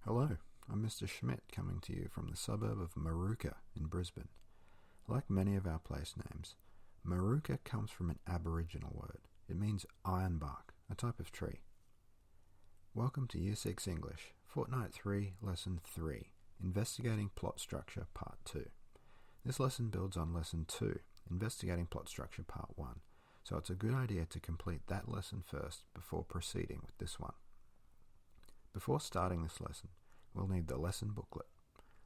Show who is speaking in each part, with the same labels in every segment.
Speaker 1: Hello, I'm Mr. Schmidt coming to you from the suburb of Maruka in Brisbane. Like many of our place names, Maruka comes from an Aboriginal word. It means ironbark, a type of tree. Welcome to Year 6 English, Fortnight 3, Lesson 3, Investigating Plot Structure, Part 2. This lesson builds on Lesson 2, Investigating Plot Structure, Part 1, so it's a good idea to complete that lesson first before proceeding with this one. Before starting this lesson, we'll need the lesson booklet.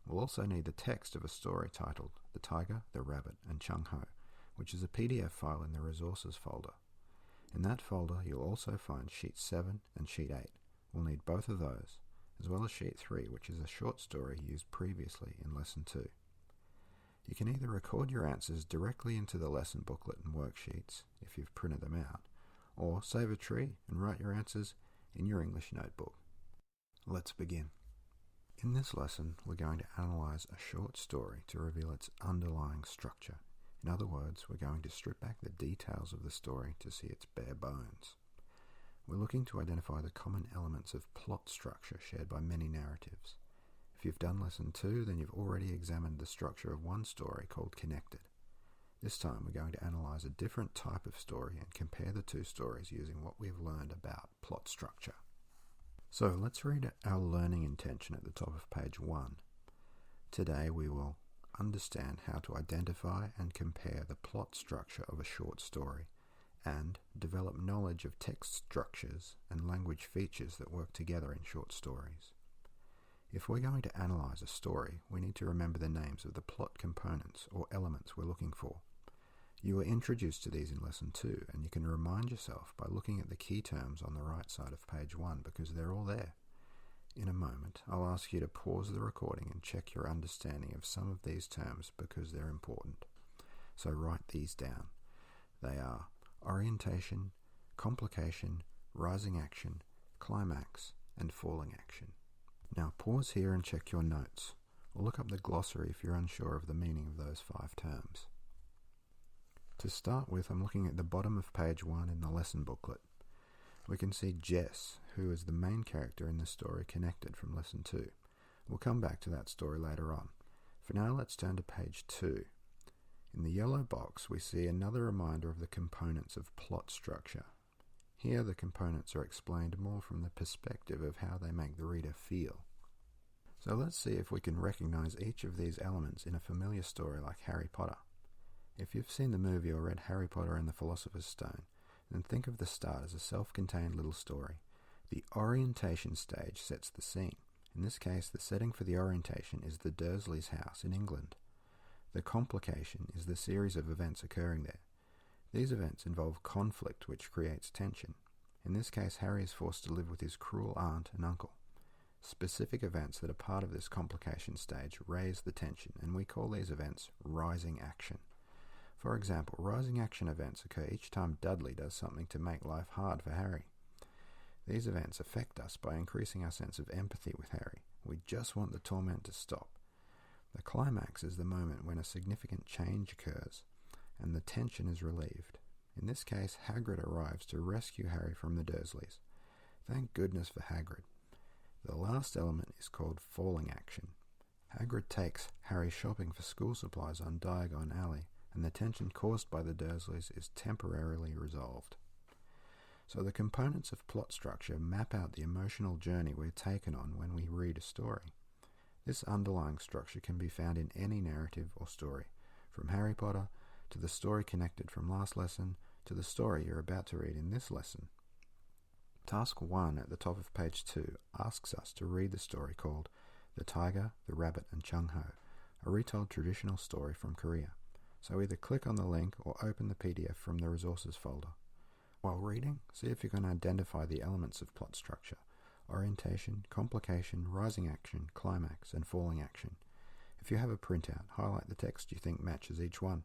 Speaker 1: We'll also need the text of a story titled The Tiger, the Rabbit and Chung Ho, which is a PDF file in the Resources folder. In that folder, you'll also find Sheet 7 and Sheet 8. We'll need both of those, as well as Sheet 3, which is a short story used previously in Lesson 2. You can either record your answers directly into the lesson booklet and worksheets, if you've printed them out, or save a tree and write your answers in your English notebook. Let's begin. In this lesson, we're going to analyse a short story to reveal its underlying structure. In other words, we're going to strip back the details of the story to see its bare bones. We're looking to identify the common elements of plot structure shared by many narratives. If you've done Lesson 2, then you've already examined the structure of one story called Connected. This time, we're going to analyse a different type of story and compare the two stories using what we've learned about plot structure. So let's read our learning intention at the top of page 1. Today we will understand how to identify and compare the plot structure of a short story and develop knowledge of text structures and language features that work together in short stories. If we're going to analyse a story, we need to remember the names of the plot components or elements we're looking for. You were introduced to these in Lesson 2, and you can remind yourself by looking at the key terms on the right side of page 1 because they're all there. In a moment, I'll ask you to pause the recording and check your understanding of some of these terms because they're important. So write these down. They are orientation, complication, rising action, climax, and falling action. Now pause here and check your notes, or look up the glossary if you're unsure of the meaning of those 5 terms. To start with, I'm looking at the bottom of page 1 in the lesson booklet. We can see Jess, who is the main character in the story Connected from Lesson 2. We'll come back to that story later on. For now, let's turn to page 2. In the yellow box, we see another reminder of the components of plot structure. Here, the components are explained more from the perspective of how they make the reader feel. So let's see if we can recognize each of these elements in a familiar story like Harry Potter. If you've seen the movie or read Harry Potter and the Philosopher's Stone, then think of the start as a self-contained little story. The orientation stage sets the scene. In this case, the setting for the orientation is the Dursleys' house in England. The complication is the series of events occurring there. These events involve conflict which creates tension. In this case, Harry is forced to live with his cruel aunt and uncle. Specific events that are part of this complication stage raise the tension, and we call these events rising action. For example, rising action events occur each time Dudley does something to make life hard for Harry. These events affect us by increasing our sense of empathy with Harry. We just want the torment to stop. The climax is the moment when a significant change occurs and the tension is relieved. In this case, Hagrid arrives to rescue Harry from the Dursleys. Thank goodness for Hagrid. The last element is called falling action. Hagrid takes Harry shopping for school supplies on Diagon Alley, and the tension caused by the Dursleys is temporarily resolved. So the components of plot structure map out the emotional journey we're taken on when we read a story. This underlying structure can be found in any narrative or story, from Harry Potter to the story Connected from last lesson to the story you're about to read in this lesson. Task 1 at the top of page 2 asks us to read the story called The Tiger, the Rabbit and Chung Ho, a retold traditional story from Korea. So either click on the link or open the PDF from the Resources folder. While reading, see if you can identify the elements of plot structure: orientation, complication, rising action, climax, and falling action. If you have a printout, highlight the text you think matches each one.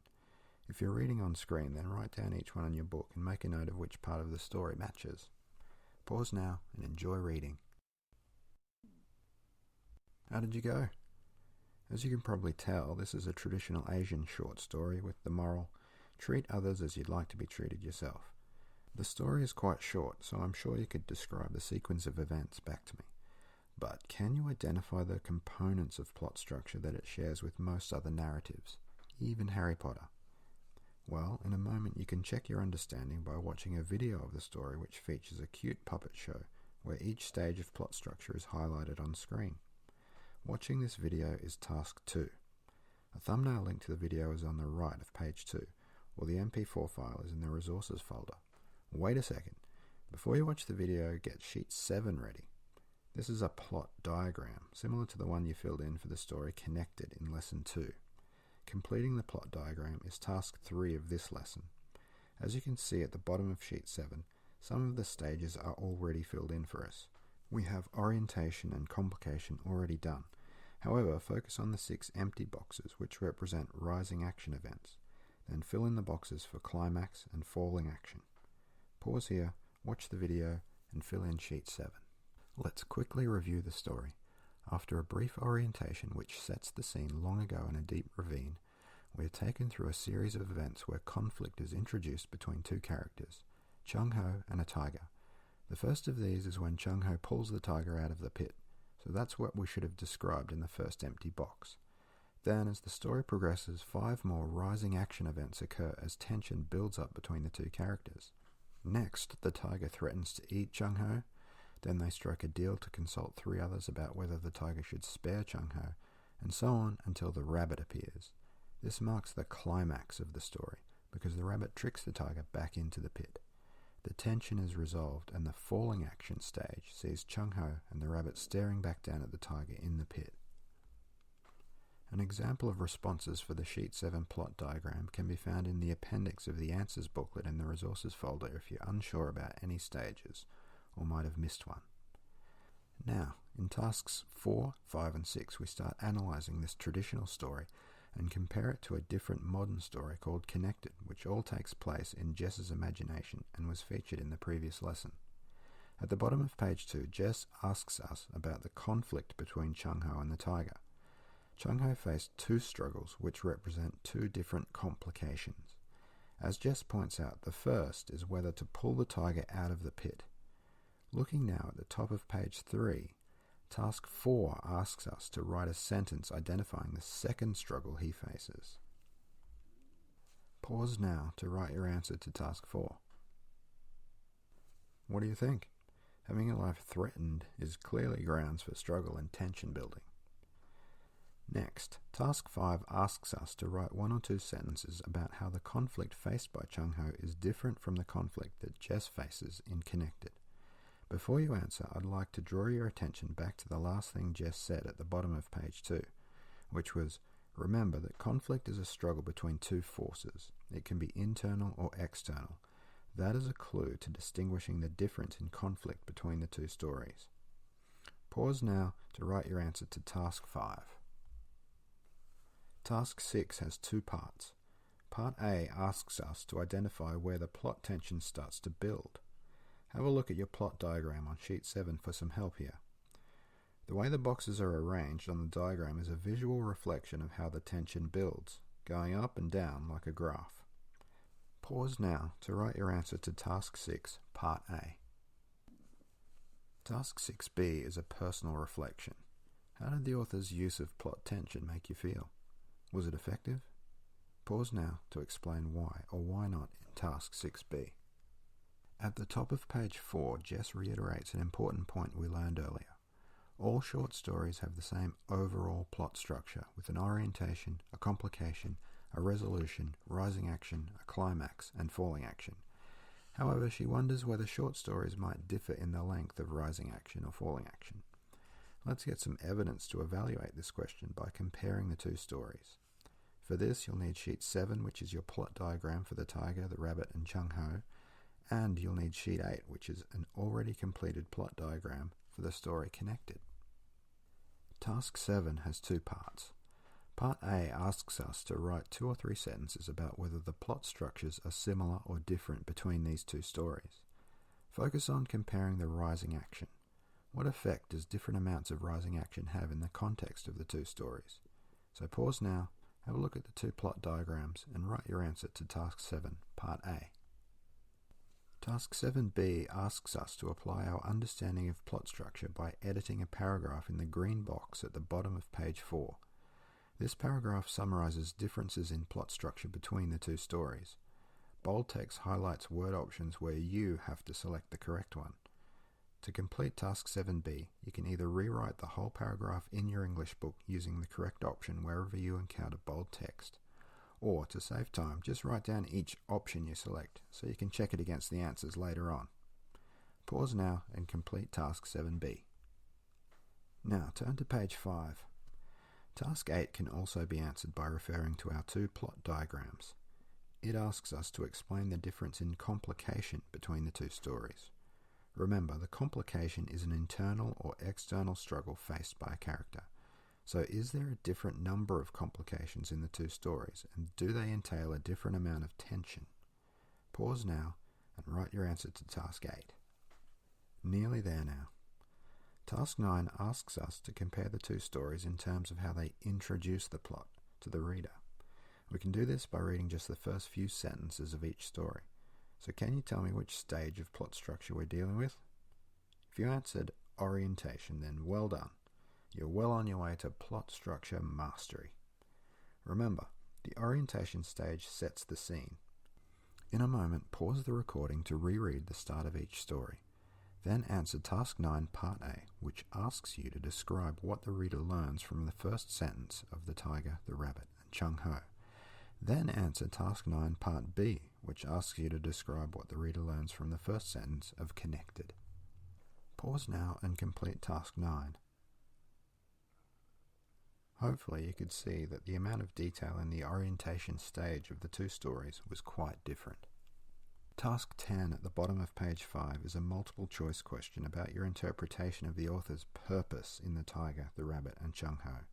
Speaker 1: If you're reading on screen, then write down each one in your book and make a note of which part of the story matches. Pause now and enjoy reading. How did you go? As you can probably tell, this is a traditional Asian short story with the moral, treat others as you'd like to be treated yourself. The story is quite short, so I'm sure you could describe the sequence of events back to me. But can you identify the components of plot structure that it shares with most other narratives, even Harry Potter? Well, in a moment you can check your understanding by watching a video of the story which features a cute puppet show where each stage of plot structure is highlighted on screen. Watching this video is task 2. A thumbnail link to the video is on the right of page 2, while the MP4 file is in the resources folder. Wait a second. Before you watch the video, get sheet 7 ready. This is a plot diagram, similar to the one you filled in for the story Connected in lesson 2. Completing the plot diagram is task 3 of this lesson. As you can see at the bottom of sheet 7, some of the stages are already filled in for us. We have orientation and complication already done. However, focus on the 6 empty boxes which represent rising action events. Then fill in the boxes for climax and falling action. Pause here, watch the video, and fill in sheet 7. Let's quickly review the story. After a brief orientation which sets the scene long ago in a deep ravine, we are taken through a series of events where conflict is introduced between 2 characters, Chung-Ho and a tiger. The first of these is when Chung-Ho pulls the tiger out of the pit, so that's what we should have described in the first empty box. Then, as the story progresses, 5 more rising action events occur as tension builds up between the 2 characters. Next, the tiger threatens to eat Chung-Ho. Then they strike a deal to consult 3 others about whether the tiger should spare Chung-Ho, and so on until the rabbit appears. This marks the climax of the story, because the rabbit tricks the tiger back into the pit. The tension is resolved, and the falling action stage sees Chung-Ho and the rabbit staring back down at the tiger in the pit. An example of responses for the sheet 7 plot diagram can be found in the appendix of the answers booklet in the resources folder if you're unsure about any stages, or might have missed one. Now, in tasks 4, 5 and 6 we start analysing this traditional story and compare it to a different modern story called Connected, which all takes place in Jess's imagination and was featured in the previous lesson. At the bottom of page 2, Jess asks us about the conflict between Chung-Ho and the tiger. Chung-Ho faced 2 struggles which represent 2 different complications. As Jess points out, the first is whether to pull the tiger out of the pit. Looking now at the top of page 3, task 4 asks us to write a sentence identifying the second struggle he faces. Pause now to write your answer to task 4. What do you think? Having a life threatened is clearly grounds for struggle and tension building. Next, task 5 asks us to write 1 or 2 sentences about how the conflict faced by Chung-Ho is different from the conflict that Jess faces in Connected. Before you answer, I'd like to draw your attention back to the last thing Jess said at the bottom of page 2, which was, remember that conflict is a struggle between 2 forces. It can be internal or external. That is a clue to distinguishing the difference in conflict between the 2 stories. Pause now to write your answer to task 5. Task 6 has 2 parts. Part A asks us to identify where the plot tension starts to build. Have a look at your plot diagram on sheet 7 for some help here. The way the boxes are arranged on the diagram is a visual reflection of how the tension builds, going up and down like a graph. Pause now to write your answer to task 6, part A. Task 6B is a personal reflection. How did the author's use of plot tension make you feel? Was it effective? Pause now to explain why or why not in task 6B. At the top of page 4, Jess reiterates an important point we learned earlier. All short stories have the same overall plot structure with an orientation, a complication, a resolution, rising action, a climax, and falling action. However, she wonders whether short stories might differ in the length of rising action or falling action. Let's get some evidence to evaluate this question by comparing the 2 stories. For this, you'll need sheet 7, which is your plot diagram for the tiger, the rabbit, and Chung-Ho, and you'll need sheet 8, which is an already completed plot diagram for the story Connected. Task 7 has 2 parts. Part A asks us to write 2 or 3 sentences about whether the plot structures are similar or different between these 2 stories. Focus on comparing the rising action. What effect does different amounts of rising action have in the context of the 2 stories? So pause now, have a look at the 2 plot diagrams, and write your answer to task 7, part A. Task 7b asks us to apply our understanding of plot structure by editing a paragraph in the green box at the bottom of page 4. This paragraph summarizes differences in plot structure between the two stories. Bold text highlights word options where you have to select the correct one. To complete Task 7b, you can either rewrite the whole paragraph in your English book using the correct option wherever you encounter bold text, or to save time, just write down each option you select so you can check it against the answers later on. Pause now and complete Task 7b. Now turn to page 5. Task 8 can also be answered by referring to our two plot diagrams. It asks us to explain the difference in complication between the two stories. Remember, the complication is an internal or external struggle faced by a character. So is there a different number of complications in the two stories, and do they entail a different amount of tension? Pause now and write your answer to Task 8. Nearly there now. Task 9 asks us to compare the two stories in terms of how they introduce the plot to the reader. We can do this by reading just the first few sentences of each story. So can you tell me which stage of plot structure we're dealing with? If you answered orientation, then well done. You're well on your way to plot structure mastery. Remember, the orientation stage sets the scene. In a moment, pause the recording to reread the start of each story. Then answer Task 9 Part A, which asks you to describe what the reader learns from the first sentence of The Tiger, the Rabbit, and Chung-Ho. Then answer Task 9 Part B, which asks you to describe what the reader learns from the first sentence of Connected. Pause now and complete Task 9. Hopefully you could see that the amount of detail in the orientation stage of the two stories was quite different. Task 10 at the bottom of page 5 is a multiple choice question about your interpretation of the author's purpose in The Tiger, the Rabbit, and Chung-Ho.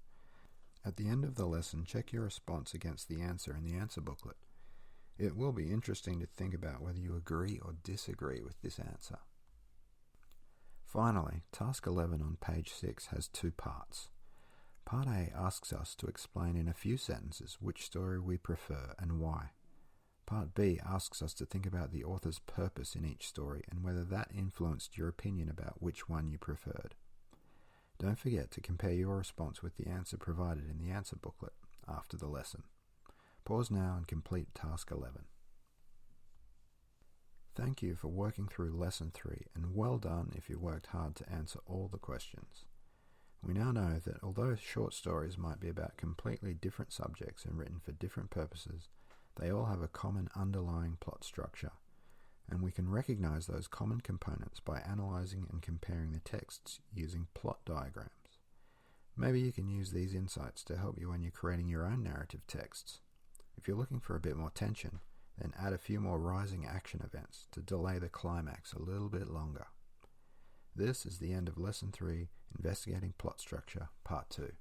Speaker 1: At the end of the lesson, check your response against the answer in the answer booklet. It will be interesting to think about whether you agree or disagree with this answer. Finally, Task 11 on page 6 has two parts. Part A asks us to explain in a few sentences which story we prefer and why. Part B asks us to think about the author's purpose in each story and whether that influenced your opinion about which one you preferred. Don't forget to compare your response with the answer provided in the answer booklet after the lesson. Pause now and complete Task 11. Thank you for working through Lesson 3, and well done if you worked hard to answer all the questions. We now know that although short stories might be about completely different subjects and written for different purposes, they all have a common underlying plot structure, and we can recognize those common components by analyzing and comparing the texts using plot diagrams. Maybe you can use these insights to help you when you're creating your own narrative texts. If you're looking for a bit more tension, then add a few more rising action events to delay the climax a little bit longer. This is the end of Lesson 3, Investigating Plot Structure, Part 2.